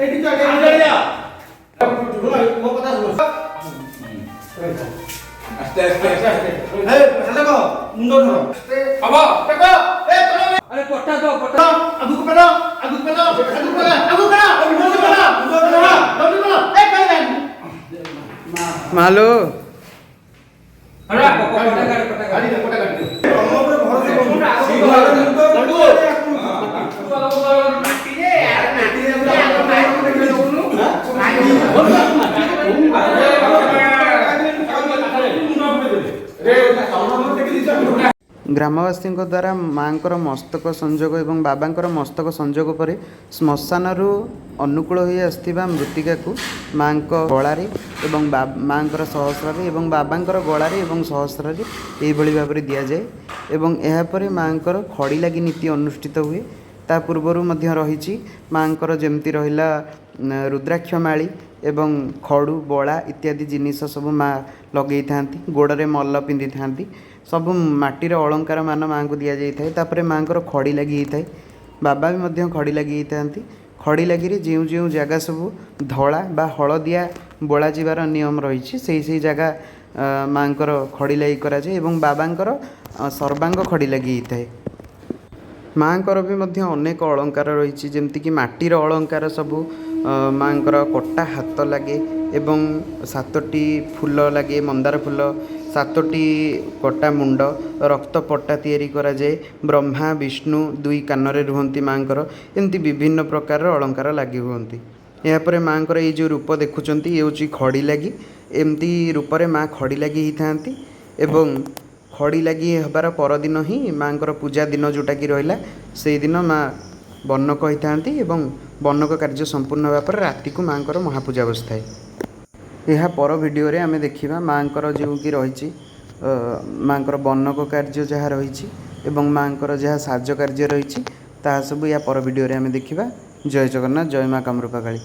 ଏଠି ଚଢେ ମୋ କଥା ଶୁଣ ଆସ୍ତେ ଆସ୍ତେ ଏ ହେଲେ କହ ମୁଣ୍ଡ ଧର ହବ ଟେକ ଏ अरे पट्टा दो पट्टा ଆଗକୁ ପେଲ ଆଗକୁ ପେଲ ଆଗକୁ ପେଲ ଆଗକୁ ପେଲ ମୁଣ୍ଡ ପେଲ ମୁଣ୍ଡ ପେଲ ଏ କାଇ मालो ହରା ଗାଡି ଦେ କୋଟା ଗାଡି ଦେ ଆମ ଉପରେ ଭରସା ग्रामवासी द्वारा माँकर मस्तक संजोग एवं बाबांकर मस्तक संजोग पर श्मशानरू अनुकूल हो आसथिबा मृत्तिका को माँ गलारे एवं माँकर सहस्रारे एवं बाबांकर गलारे एवं सहस्रारे यही भाव में दि जाए एवं यापर माँकर खड़ी लगी नीति अनुष्ठित हुए ता पूर्वर रही माँकर जमती रहा रुद्राक्षमाली एवं खड़ू बड़ा इत्यादि जिनिस सब माँ लगे था गोड़े मल्ल पिंधि था सब माटीर अलंकार मान माँ को दि जाए तापर माँ को खड़ी लगी था बाबा भी खड़ी लगी था खड़ी लगी जो जो जगह सब धला बा हलदिया बोला जीवार नियम रही से जगह माँ खड़ी लगी कराए एवं बाबांकर सर्वांग खड़ी लगी था माँ भी अनेक अलंकार रही जमतीक माटीर अलंकार सबू माँ कटा हाथ लगे एवं 7टी फूल लगे मंदार फूल 7टी कटा मुंड रक्तपट्टा तैयारी करा जाए ब्रह्मा विष्णु 2 कानरे रुहंती माँ एमती विभिन्न प्रकार अलंकार लगी हुंती यापर माँ ये जो रूप देखुंत ये हूँ खड़ी लगी एमती रूप माँ खड़ी लगी होता एवं खड़ी लगी हबार परदिन ही माँ पूजा दिन जोटा कि रहा से दिन माँ बन्नक होता एवं बन्नक कार्य संपूर्ण होगापर राति को माँ महापूजा बसता यह पर वीडियो रे आमे देखिबा माँ जो कि रही माँ बन्नक कार्य जहाँ रही एवं माँ जहाँ साज कार्य रही सब या पर वीडियो रे आमे देखिबा। जय जगन्नाथ जय माँ कामरूपा काली।